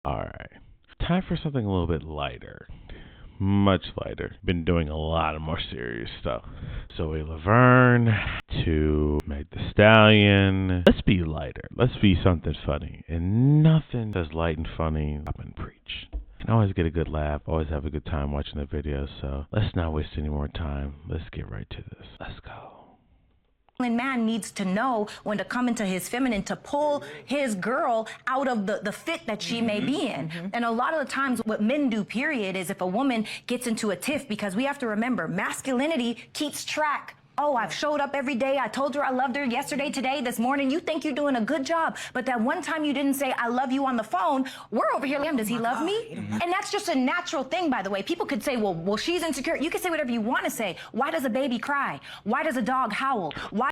Alright. Time for something a little bit lighter. Much lighter. Been doing a lot of more serious stuff. Zoe Laverne to Meg Thee Stallion. Let's be lighter. Let's be something funny. And nothing as light and funny as Chop and Preach. Can always get a good laugh, always have a good time watching the videos, so let's not waste any more time. Let's get right to this. Let's go. Man needs to know when to come into his feminine to pull his girl out of the fit that she may be in. And a lot of the times what men do, period, is if a woman gets into a tiff, because we have to remember masculinity keeps track. Oh, I've showed up every day. I told her I loved her yesterday, today, this morning. You think you're doing a good job. But that one time you didn't say I love you on the phone, we're over here, does he love me? And that's just a natural thing, by the way. People could say, well, she's insecure. You can say whatever you want to say. Why does a baby cry? Why does a dog howl? Why?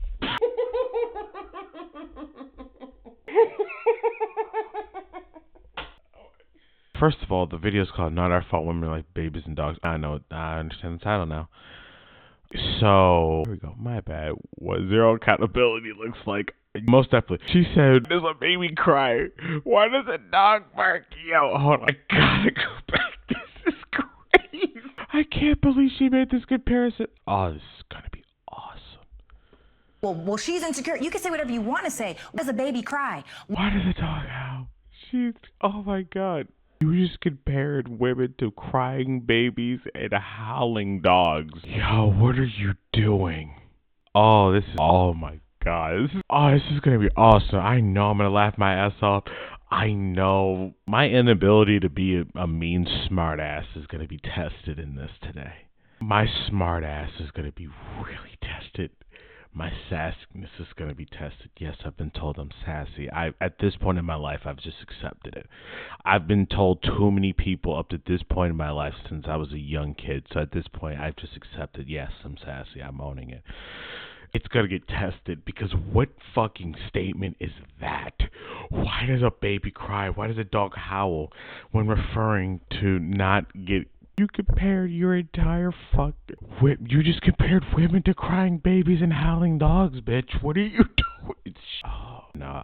First of all, the video is called Not Our Fault Women Are Like Babies and Dogs. I know, I understand the title now. So, here we go. My bad. What zero accountability looks like. Most definitely. She said, "Does a baby cry? Why does a dog bark?" Yo, hold on. I gotta go back. This is crazy. I can't believe she made this comparison. Oh, this is gonna be awesome. Well, she's insecure. You can say whatever you want to say. Why does a baby cry? Why does a dog howl? Oh my God. You just compared women to crying babies and howling dogs. Yo, what are you doing? Oh my God. This is gonna be awesome. I know I'm gonna laugh my ass off. I know my inability to be a mean smart ass is gonna be tested in this today. My smart ass is gonna be really tested. My sassiness is going to be tested. Yes, I've been told I'm sassy. At this point in my life, I've just accepted it. I've been told too many people up to this point in my life since I was a young kid. So at this point, I've just accepted, yes, I'm sassy. I'm owning it. It's going to get tested because what fucking statement is that? Why does a baby cry? Why does a dog howl when referring to not get... You compared your entire you just compared women to crying babies and howling dogs, bitch. What are you doing? Oh, no,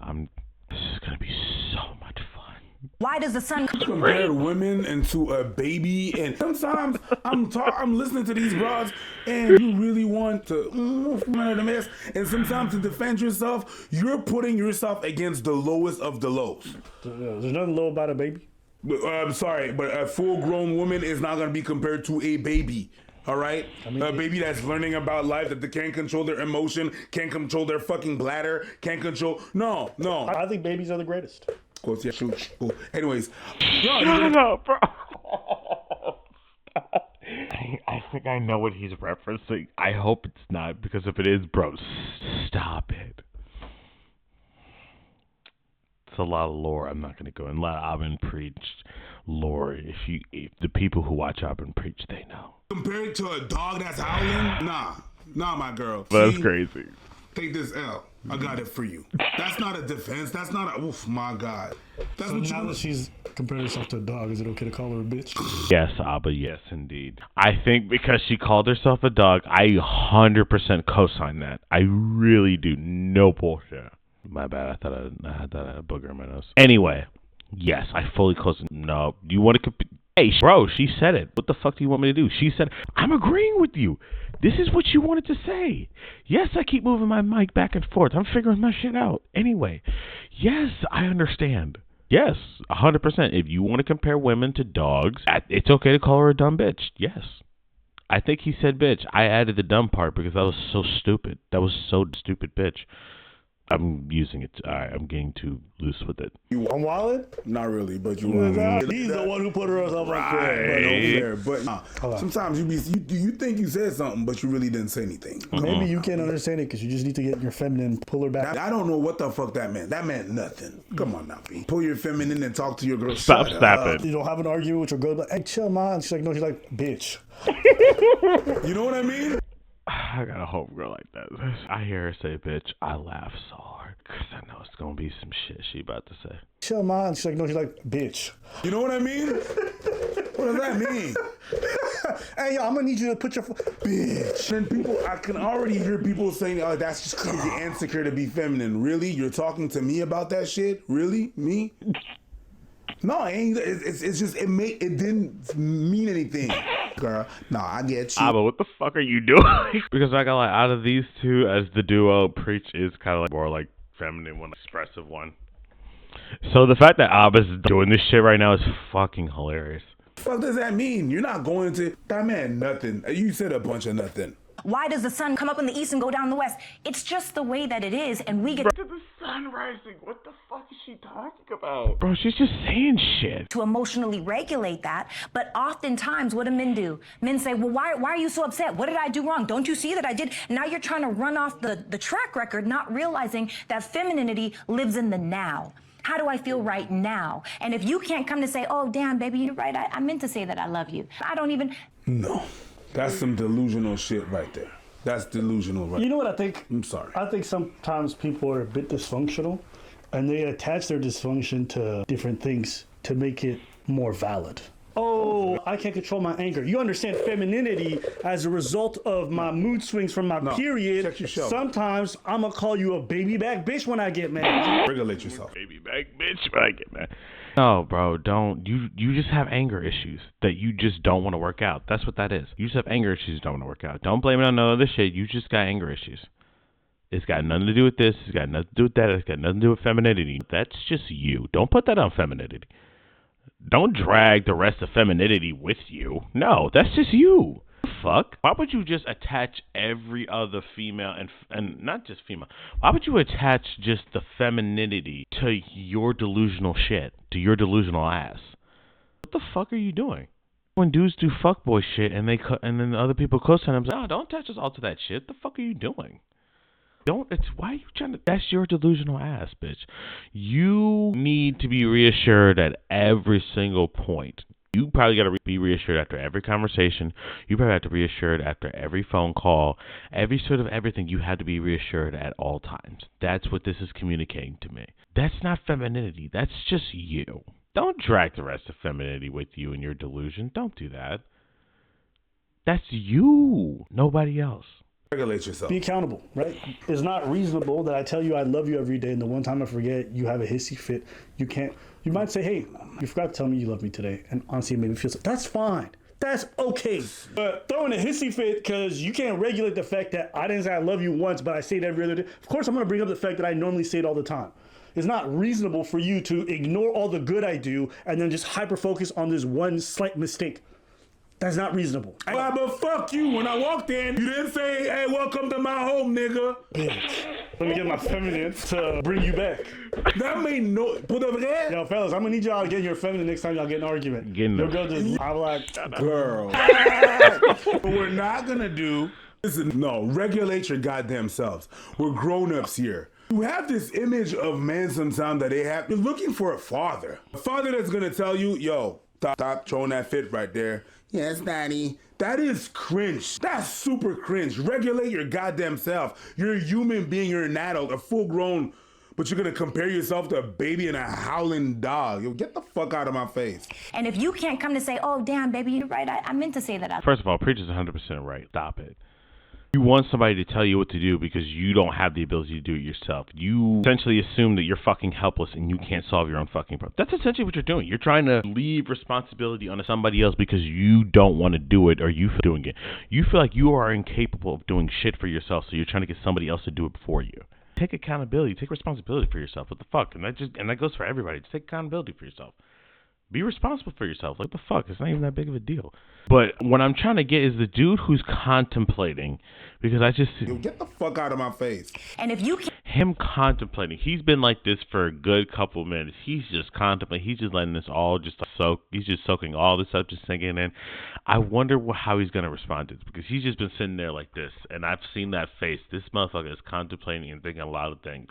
this is gonna be so much fun. Why does the sun compare women into a baby? And sometimes I'm listening to these bras, and you really want to the mess. And sometimes to defend yourself, you're putting yourself against the lowest of the lows. There's nothing low about a baby. I'm sorry, but a full-grown woman is not going to be compared to a baby. All right, a baby that's learning about life, that they can't control their emotion, can't control their fucking bladder, can't control. No. I think babies are the greatest. Of course, yeah, shoot. Anyways, no, bro. I think I know what he's referencing. I hope it's not, because if it is, bro, stop it. It's a lot of lore. I'm not going to go in. A lot of Chop and Preach lore. If the people who watch Chop and Preach, they know. Compared to a dog that's howling, nah, my girl. That's crazy. Take this L. I got it for you. That's not a defense. That's not a. Oof, my God. That's so what now that she's compared herself to a dog, is it okay to call her a bitch? Yes, Abba. Yes, indeed. I think because she called herself a dog, I 100% co-sign that. I really do. No bullshit. My bad. I thought I had a booger in my nose. Anyway, yes, I fully close it. No, you want to Hey, bro, she said it. What the fuck do you want me to do? She said, I'm agreeing with you. This is what you wanted to say. Yes, I keep moving my mic back and forth. I'm figuring my shit out. Anyway, yes, I understand. Yes, 100%. If you want to compare women to dogs, it's okay to call her a dumb bitch. Yes. I think he said bitch. I added the dumb part because that was so stupid. That was so stupid, bitch. I'm using it. I'm getting too loose with it. You I'm wildin'? Not really, but you He's the one who put herself up there. But sometimes you think you said something, but you really didn't say anything. Maybe you can't understand it because you just need to get your feminine, pull her back. I don't know what the fuck that meant. That meant nothing. Come on now, B. Pull your feminine and talk to your girl. Stop it. You don't have an argument with your girl, but hey, chill, man. She's like, no, she's like, bitch. You know what I mean? I got a homegirl like that. I hear her say bitch, I laugh so hard because I know it's going to be some shit she about to say. Chill, man. She's like, no, she's like, bitch. You know what I mean? What does that mean? Hey, yo, I'm going to need you to put your bitch. And I can already hear people saying, oh, that's just because you're insecure to be feminine. Really? You're talking to me about that shit? Really? Me? No, it ain't. It's just it didn't mean anything, girl. No, I get you. But what the fuck are you doing? Because I got like out of these two, as the duo, Preach is kind of like more like feminine one, expressive one. So the fact that Abba's doing this shit right now is fucking hilarious. What the fuck does that mean? You're not going to that man nothing. You said a bunch of nothing. Why does the sun come up in the east and go down in the west? It's just the way that it is, and we get To the sun rising. What the fuck is she talking about? Bro, she's just saying shit. to emotionally regulate that. But oftentimes, what do men do? Men say, well, why are you so upset? What did I do wrong? Don't you see that I did? Now you're trying to run off the track record, not realizing that femininity lives in the now. How do I feel right now? And if you can't come to say, oh, damn, baby, you're right. I meant to say that I love you. I don't even... No. That's some delusional shit right there. That's delusional right You know what I think? I'm sorry. I think sometimes people are a bit dysfunctional and they attach their dysfunction to different things to make it more valid. Oh, I can't control my anger. You understand femininity as a result of my mood swings from my period. check yourself. Sometimes I'm going to call you a baby back bitch when I get mad. Regulate yourself. Baby back bitch when I get mad. No, bro, don't. You just have anger issues that you just don't want to work out. That's what that is. You just have anger issues you don't want to work out. Don't blame it on no other shit. You just got anger issues. It's got nothing to do with this. It's got nothing to do with that. It's got nothing to do with femininity. That's just you. Don't put that on femininity. Don't drag the rest of femininity with you. No, that's just you. Fuck. Why would you just attach every other female and not just female? Why would you attach just the femininity to your delusional shit, to your delusional ass? What the fuck are you doing? When dudes do fuckboy shit and then other people close to them say, "Oh, don't attach us all to that shit." The fuck are you doing? Why are you trying to, that's your delusional ass, bitch. You need to be reassured at every single point. You probably got to be reassured after every conversation. You probably have to be reassured after every phone call. Every sort of everything, you have to be reassured at all times. That's what this is communicating to me. That's not femininity. That's just you. Don't drag the rest of femininity with you in your delusion. Don't do that. That's you. Nobody else. Regulate yourself. Be accountable, right? It's not reasonable that I tell you I love you every day and the one time I forget, you have a hissy fit. You might say, hey, you forgot to tell me you love me today. And honestly, it made me feel so. That's fine. That's okay. But throwing a hissy fit because you can't regulate the fact that I didn't say I love you once, but I say it every other day. Of course, I'm going to bring up the fact that I normally say it all the time. It's not reasonable for you to ignore all the good I do and then just hyper focus on this one slight mistake. That's not reasonable. But fuck you. When I walked in, you didn't say, hey, welcome to my home, nigga. Bitch. Let me get my feminine to bring you back. That made no... Put over there. Yo, fellas, I'm gonna need y'all to get your feminine next time y'all get in an argument. Getting Your girl just, I'm like, Girl. What we're not going to do... Listen, no, regulate your goddamn selves. We're grown-ups here. You have this image of men sometimes that they have. You're looking for a father. A father that's going to tell you, yo, stop throwing that fit right there. Yes, daddy. That is cringe. That's super cringe. Regulate your goddamn self. You're a human being. You're an adult, a full-grown, but you're going to compare yourself to a baby and a howling dog. Yo, get the fuck out of my face. And if you can't come to say, oh, damn, baby, you're right. I meant to say that I... First of all, Preach is 100% right. Stop it. You want somebody to tell you what to do because you don't have the ability to do it yourself. You essentially assume that you're fucking helpless and you can't solve your own fucking problem. That's essentially what you're doing. You're trying to leave responsibility on somebody else because you don't want to do it or you feel doing it. You feel like you are incapable of doing shit for yourself, so you're trying to get somebody else to do it for you. Take accountability. Take responsibility for yourself. What the fuck? And that goes for everybody. Just take accountability for yourself. Be responsible for yourself. Like, what the fuck? It's not even that big of a deal. But what I'm trying to get is the dude who's contemplating, because I just... Yo, get the fuck out of my face. And if you can't... Him contemplating. He's been like this for a good couple of minutes. He's just contemplating. He's just letting this all just soak. He's just soaking all this up, just sinking in. I wonder how he's going to respond to this, because he's just been sitting there like this, and I've seen that face. This motherfucker is contemplating and thinking a lot of things.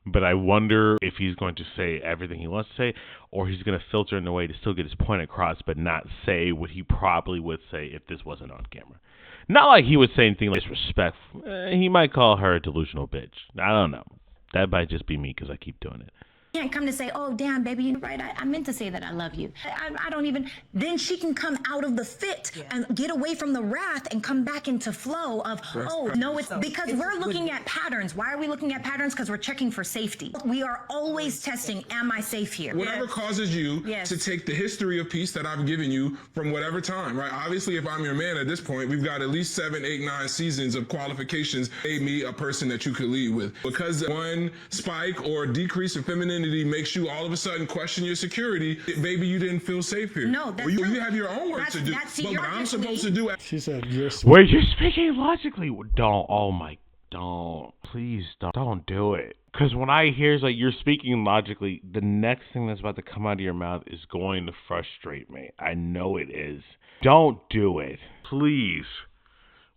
But I wonder if he's going to say everything he wants to say, or he's going to filter in a way to still get his point across, but not say what he probably would say if this wasn't on camera. Not like he would say anything like disrespectful. He might call her a delusional bitch. I don't know. That might just be me because I keep doing it. Can't come to say, oh, damn, baby, you're right. I meant to say that I love you. I don't even, then she can come out of the fit and get away from the wrath and come back into flow of, oh, no, it's because we're looking at patterns. Why are we looking at patterns? Because we're checking for safety. We are always testing, am I safe here? Whatever causes you to take the history of peace that I've given you from whatever time, right? Obviously, if I'm your man at this point, we've got at least 7, 8, 9 seasons of qualifications made me a person that you could lead with. Because one spike or decrease in femininity makes you all of a sudden question your security, baby, you didn't feel safe here. No, that's you have your own work to do. But what I'm supposed to do... She said, you're... Wait, you're speaking logically. Don't. Oh my. Don't. Please don't do it. Because when I hear like you're speaking logically, the next thing that's about to come out of your mouth is going to frustrate me. I know it is. Don't do it. Please.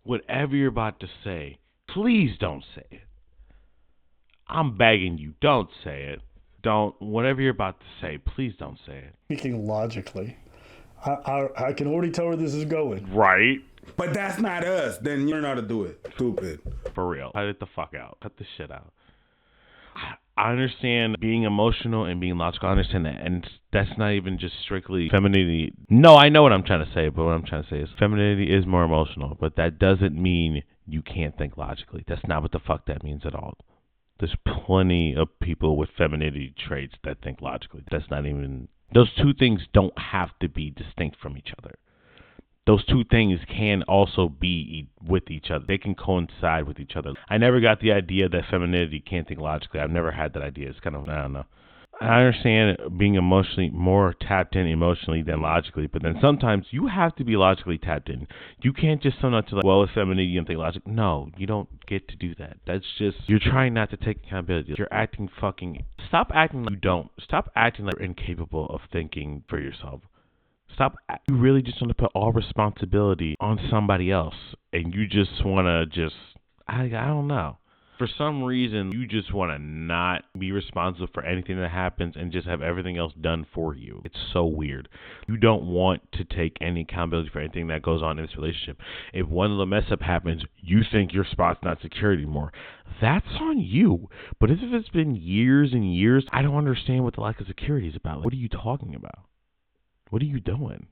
Whatever you're about to say, please don't say it. I'm begging you, don't say it. Don't. Whatever you're about to say, please don't say it. Speaking logically. I can already tell where this is going. Right? But that's not us. Then you learn how to do it. Stupid. For real. Cut it the fuck out. Cut the shit out. I understand being emotional and being logical. I understand that. And that's not even just strictly femininity. No, I know what I'm trying to say. But what I'm trying to say is femininity is more emotional. But that doesn't mean you can't think logically. That's not what the fuck that means at all. There's plenty of people with femininity traits that think logically. That's not even... Those two things don't have to be distinct from each other. Those two things can also be with each other. They can coincide with each other. I never got the idea that femininity can't think logically. I've never had that idea. It's kind of, I don't know. I understand being emotionally more tapped in emotionally than logically, but then sometimes you have to be logically tapped in. You can't just sometimes like, well, it's femininity and think logic. No, you don't get to do that. That's just, you're trying not to take accountability. You're acting fucking, stop acting like you don't. Stop acting like you're incapable of thinking for yourself. Stop. You really just want to put all responsibility on somebody else, and you just want to just, I don't know. For some reason, you just want to not be responsible for anything that happens and just have everything else done for you. It's so weird. You don't want to take any accountability for anything that goes on in this relationship. If one little mess up happens, you think your spot's not secure anymore. That's on you. But if it's been years and years, I don't understand what the lack of security is about. Like, what are you talking about? What are you doing?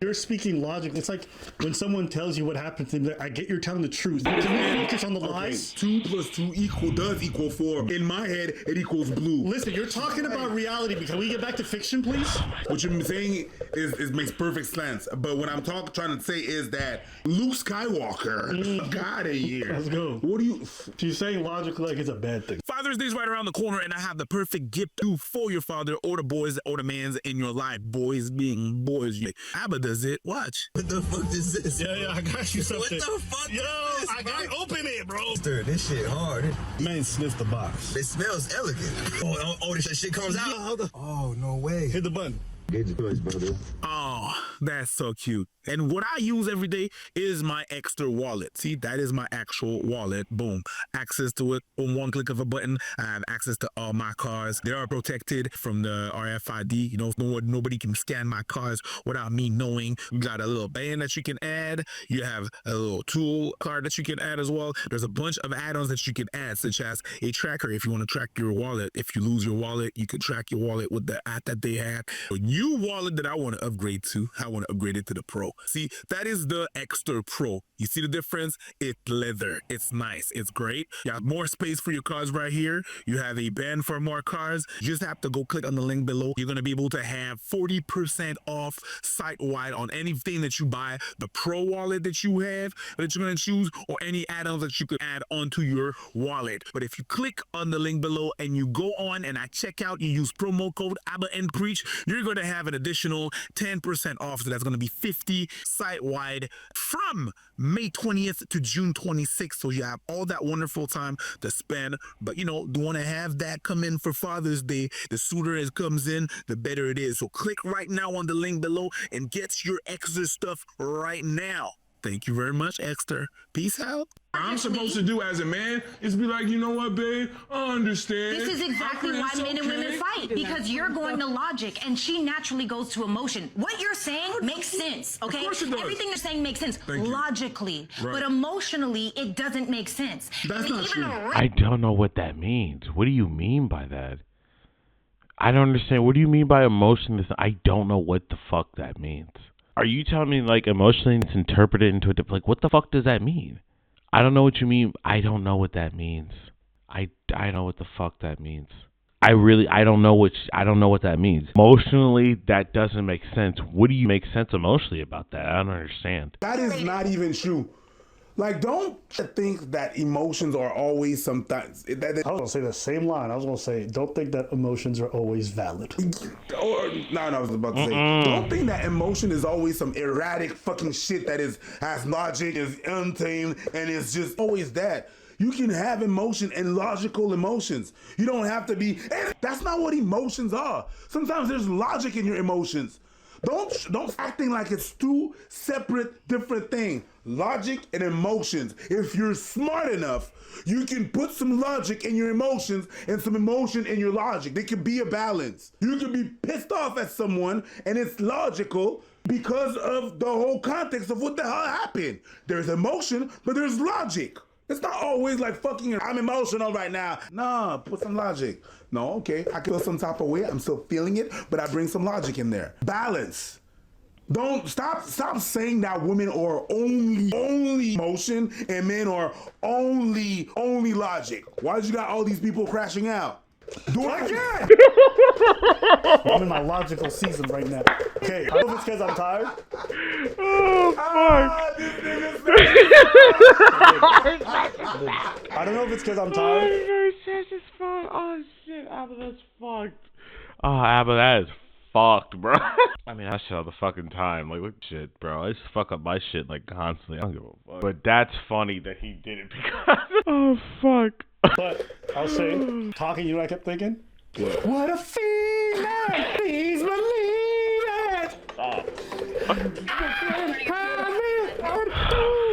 You're speaking logic. It's like when someone tells you what happened to them, I get you're telling the truth. Can we focus on the lies? 2 + 2 does equal 4. In my head, it equals blue. Listen, you're talking about reality. Can we get back to fiction, please? What you're saying is makes perfect sense. But what I'm trying to say is that Luke Skywalker got a year. Let's go. What do you... She's saying logically like it's a bad thing. Father's Day's right around the corner, and I have the perfect gift for your father or the boys or the mans in your life. Boys being boys. Abba does it. Watch. What the fuck is this? Yeah, I got you something. What the fuck? Yo, is this, I got open it, bro. Stir, this shit hard. Man, sniff the box. It smells elegant. Oh, this shit comes out. Oh, no way. Hit the button. Get your choice, brother. Oh, that's so cute. And what I use every day is my Extra wallet. See, that is my actual wallet. Boom. Access to it on one click of a button. I have access to all my cars. They are protected from the RFID. You know, nobody can scan my cars without me knowing. You got a little band that you can add. You have a little tool card that you can add as well. There's a bunch of add-ons that you can add, such as a tracker if you want to track your wallet. If you lose your wallet, you can track your wallet with the app that they have. A new wallet that I want to upgrade to, I want to upgrade it to the Pro. See, that is the Extra Pro. You see the difference? It's leather. It's nice. It's great. You have more space for your cards right here. You have a band for more cards. You just have to go click on the link below. You're going to be able to have 40% off site-wide on anything that you buy. The Pro wallet that you have, that you're going to choose, or any add-ons that you could add onto your wallet. But if you click on the link below and you go on and at checkout, you use promo code ABBA and Preach, you're going to have an additional 10% off. So that's going to be 50 site-wide from May 20th to June 26th. So you have all that wonderful time to spend. But, you know, you want to have that come in for Father's Day. The sooner it comes in, the better it is. So click right now on the link below and get your extra stuff right now. Thank you very much, Extra. Peace out. I'm supposed to do as a man is be like, you know what, babe, I understand. This is exactly why men and women fight, because you're going to logic and she naturally goes to emotion. What you're saying makes sense, okay? Of course it does. Everything you're saying makes sense logically, Right. but emotionally it doesn't make sense. That's not true. I don't know what that means. What do you mean by that? I don't understand. What do you mean by emotionless? I don't know what the fuck that means. Are you telling me like emotionally it's interpreted into a different, like what the fuck does that mean? I don't know what you mean. I don't know what that means. I know what the fuck that means. I don't know what that means. Emotionally, that doesn't make sense. What do you make sense emotionally about that? I don't understand. That is not even true. Like, don't think that emotions are always sometimes. I was going to say the same line. I was going to say, don't think that emotions are always valid. I was about to say, don't think that emotion is always some erratic fucking shit that has logic, is untamed, and is just always that. You can have emotion and logical emotions. You don't have to be. That's not what emotions are. Sometimes there's logic in your emotions. Don't acting like it's two separate, different things. Logic and emotions. If you're smart enough, you can put some logic in your emotions and some emotion in your logic. There can be a balance. You can be pissed off at someone and it's logical because of the whole context of what the hell happened. There's emotion, but there's logic. It's not always like fucking, I'm emotional right now. Nah, put some logic. No, okay, I feel some type of way. I'm still feeling it, but I bring some logic in there. Balance. Don't stop saying that women are only emotion and men are only logic. Why you got all these people crashing out? Do it again. I'm in my logical season right now. Okay, I don't know if it's because I'm tired. Oh, fuck. I don't know if it's because I'm tired. Oh, shit. Abba, that's fucked. Oh, Abba, that is fucked, bro. I mean, I shit all the fucking time. Like, what shit, bro? I just fuck up my shit, like, constantly. I don't give a fuck. But that's funny that he did it because... Oh, fuck. But I'll say, talking, you know what I kept thinking? What a feeling! Please believe it!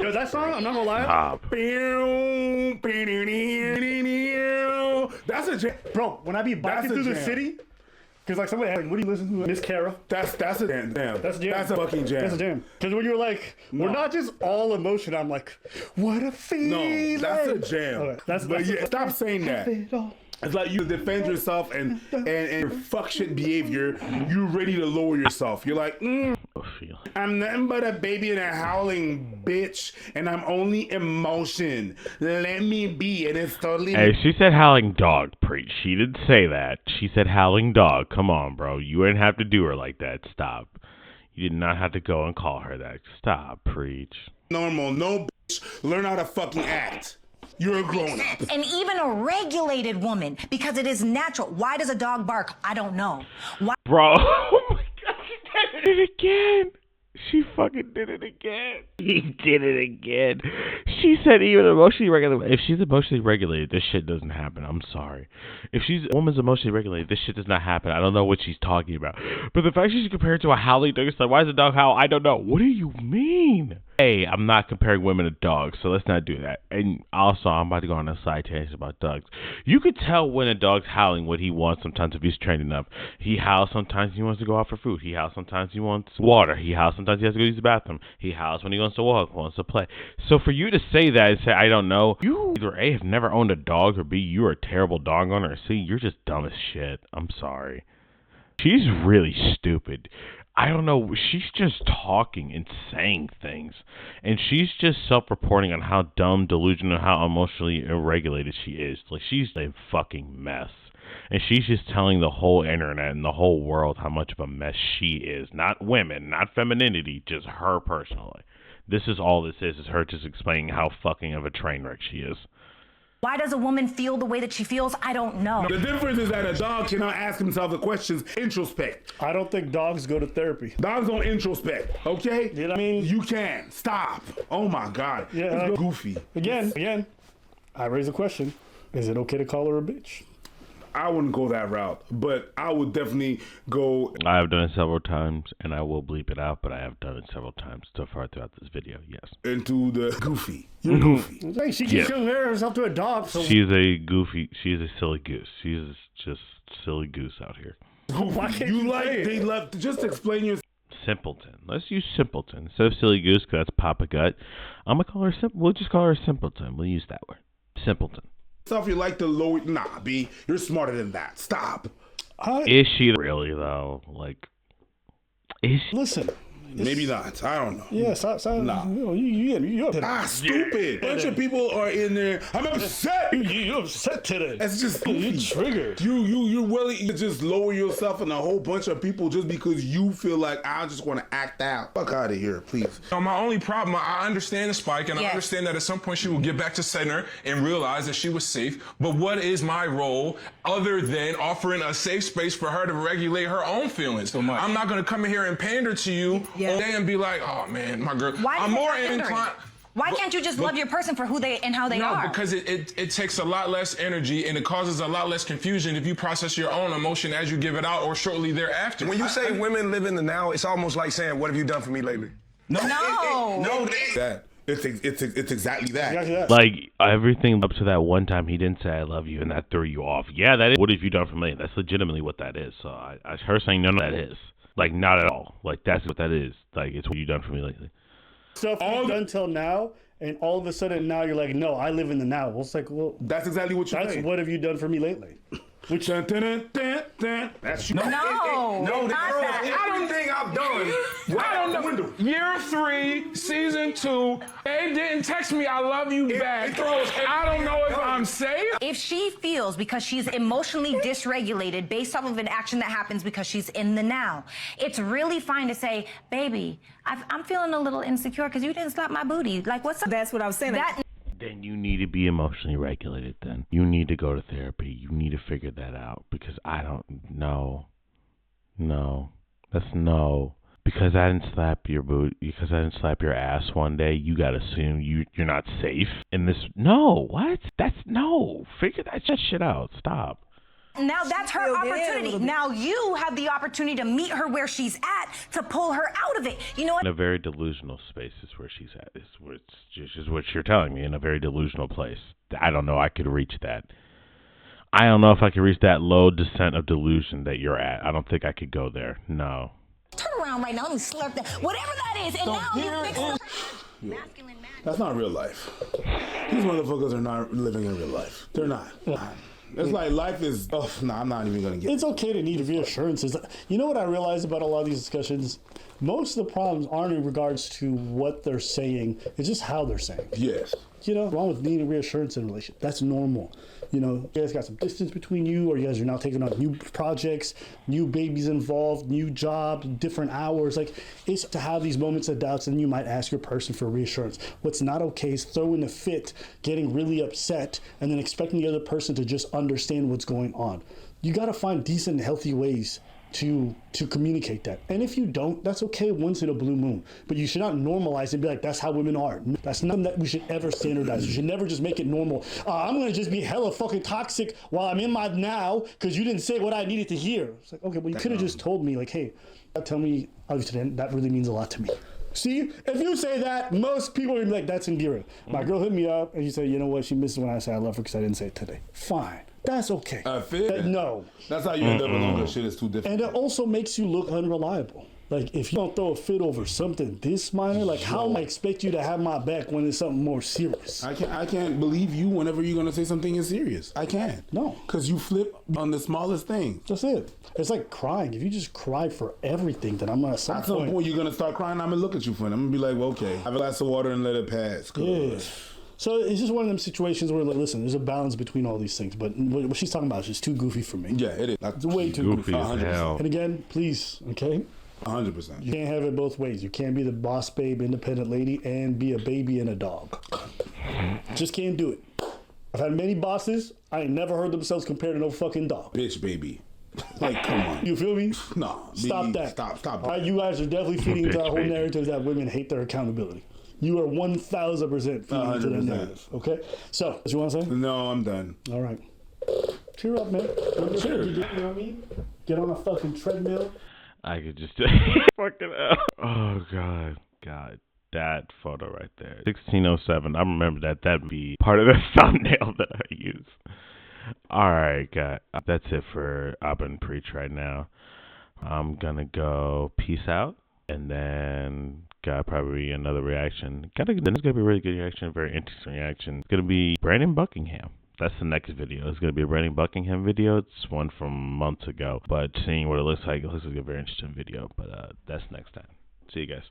Yo, that song, I'm not gonna lie. Stop. That's a jam. Bro, when I be biking through the city, because like somebody asked, what do you listen to? Miss Cara. That's a jam. That's a jam. That's a fucking jam. That's a jam. Because when you're like, we're not just all emotion, I'm like, what a feeling. No, that's a jam. Okay, stop saying that. It's like you defend yourself and your fuck shit behavior, you're ready to lower yourself. You're like, I'm nothing but a baby and a howling bitch, and I'm only emotion. Let me be, and it's totally... Hey, she said howling dog, preach. She didn't say that. She said howling dog. Come on, bro. You didn't have to do her like that. Stop. You did not have to go and call her that. Stop, preach. Normal. No, bitch. Learn how to fucking act. You're a grown up. And even a regulated woman, because it is natural. Why does a dog bark? I don't know. Why? Bro, oh my God, she did it again. She fucking did it again. He did it again. She said even emotionally regulated. If she's emotionally regulated, this shit doesn't happen. I'm sorry. If a woman's emotionally regulated, this shit does not happen. I don't know what she's talking about. But the fact she's compared to a howling dog, it's like, why is a dog howl? I don't know. What do you mean? Hey, I'm not comparing women to dogs, so let's not do that. And also, I'm about to go on a side tangent about dogs. You could tell when a dog's howling what he wants sometimes if he's trained enough. He howls sometimes he wants to go out for food. He howls sometimes he wants water. He howls sometimes he has to go use the bathroom. He howls when he wants to walk, wants to play. So for you to say that and say, I don't know, you either A, have never owned a dog, or B, you're a terrible dog owner, or C, you're just dumb as shit. I'm sorry. She's really stupid. I don't know, she's just talking and saying things, and she's just self-reporting on how dumb, delusional, how emotionally irregulated she is. Like, she's a fucking mess, and she's just telling the whole internet and the whole world how much of a mess she is. Not women, not femininity, just her personally. This is all this is her just explaining how fucking of a train wreck she is. Why does a woman feel the way that she feels? I don't know. The difference is that a dog cannot ask himself the questions, introspect. I don't think dogs go to therapy. Dogs don't introspect, okay? You know what I mean? You can. Stop. Oh my God. Yeah. It's goofy. Again, I raise a question. Is it okay to call her a bitch? I wouldn't go that route, but I would definitely go. I have done it several times, and I will bleep it out, but I have done it several times so far throughout this video, yes. Into the goofy. You're goofy. Hey, she keeps comparing herself to a dog. So she's a goofy, she's a silly goose. She's just silly goose out here. Why can't you like they love to just explain your simpleton. Let's use simpleton instead of silly goose because that's Papa Gut. I'm gonna call her we'll just call her simpleton. We'll use that word, simpleton. stuff. You like the lower. Nah, B, you're smarter than that. Stop. Is she really though? Like, is she? Listen. Maybe not. I don't know. Yeah, Nah. You're Stupid. Bunch of people are in there. I'm upset. You're upset today. That's just You're goofy. triggered. You're willing to just lower yourself in a whole bunch of people just because you feel like I just want to act out. Fuck out of here, please. My only problem, I understand the spike, and I Yes. understand that at some point she will get back to center and realize that she was safe. But what is my role other than offering a safe space for her to regulate her own feelings? I'm not going to come in here and pander to you all day and be like, oh man, my girl. Why I'm is it more pandering? inclined. Why can't you just love your person for who they and how they are? No, because it takes a lot less energy and it causes a lot less confusion if you process your own emotion as you give it out or shortly thereafter. When you say women live in the now, it's almost like saying, what have you done for me lately? No. That it's exactly that. Like, everything up to that one time he didn't say I love you and that threw you off. Yeah, that is. What have you done for me? That's legitimately what that is. So her saying none of that is. Like, not at all. Like, that's what that is. Like, it's what you done for me lately. Stuff you've done till now, and all of a sudden now you're like, no, I live in the now. Well, it's like, well, That's exactly what you're that's saying. what have you done for me lately? Which that's you. No, No, the not girl, that. I don't think I've done. I don't know. Year 3, season 2, they didn't text me I love you back. I don't know if I'm safe. If she feels because she's emotionally dysregulated based off of an action that happens because she's in the now, it's really fine to say, baby, I'm feeling a little insecure because you didn't slap my booty. Like, what's up? That's what I was saying. Then you need to be emotionally regulated then. You need to go to therapy. You need to figure that out because I don't know. No. That's no. Because I didn't slap your because I didn't slap your ass one day, you gotta assume you're not safe in this. No, what? That's no. Figure that shit out. Stop. Now that's her opportunity. Now you have the opportunity to meet her where she's at to pull her out of it. You know what? In a very delusional space is where she's at. Is what you're telling me. In a very delusional place. I don't know. I could reach that. I don't know if I could reach that low descent of delusion that you're at. I don't think I could go there. No. Turn around right now. Let me slurp that. Whatever that is. And now you fix the masculine man. That's not real life. These motherfuckers are not living in real life. They're not. It's like life is. Oh no, I'm not even gonna get. It's okay to need reassurances. You know what I realized about a lot of these discussions? Most of the problems aren't in regards to what they're saying. It's just how they're saying. Yes. You know, wrong with needing reassurance in a relationship. That's normal. You know, you guys got some distance between you, or you guys are now taking on new projects, new babies involved, new jobs, different hours. Like, it's to have these moments of doubts, and you might ask your person for reassurance. What's not okay is throwing a fit, getting really upset, and then expecting the other person to just understand what's going on. You got to find decent, healthy ways to communicate that. And if you don't, that's okay once in a blue moon. But you should not normalize and be like, that's how women are. That's nothing that we should ever standardize. You should never just make it normal. I'm going to just be hella fucking toxic while I'm in my now because you didn't say what I needed to hear. It's like, okay, well, you could have just told me, like, hey, tell me, that really means a lot to me. See, if you say that, most people are going to be like, that's endearing. My girl hit me up and she said, you know what, she misses when I say I love her because I didn't say it today. Fine. That's okay. No. That's how you end up alone. Shit is too difficult. And it also makes you look unreliable. Like, if you don't throw a fit over something this minor, like, how am I expect you to have my back when it's something more serious? I can't believe you whenever you're gonna say something is serious. I can't. No. Because you flip on the smallest thing. That's it. It's like crying. If you just cry for everything, then I'm gonna At some point you're gonna start crying. I'm gonna look at you funny. I'm gonna be like, well, okay, have a glass of water and let it pass. Yeah. So it's just one of them situations where, like, listen, there's a balance between all these things, but what she's talking about is just too goofy for me. Yeah, it is. It's way too goofy. As hell. And again, please, okay? 100%. You can't have it both ways. You can't be the boss babe, independent lady, and be a baby and a dog. Just can't do it. I've had many bosses. I ain't never heard themselves compared to no fucking dog. Bitch, baby. Like, come on. You feel me? No. Stop that. Stop. All right, you guys are definitely feeding into that whole baby. narrative that women hate their accountability. You are 1,000% feeding into that narrative. Okay? So, what you want to say? No, I'm done. All right. Cheer up, man. Cheer. You know what I mean? Get on a fucking treadmill. I could just fucking hell. Oh god, that photo right there, 1607. I remember that. That'd be part of the thumbnail that I use. All right, guys, that's it for Abba and Preach right now. I'm gonna go peace out, and then got probably another reaction. Then it's gonna be a really good reaction, a very interesting reaction. It's gonna be Brandon Buckingham. That's the next video. It's going to be a Brandon Buckingham video. It's one from months ago. But seeing what it looks like a very interesting video. But that's next time. See you guys.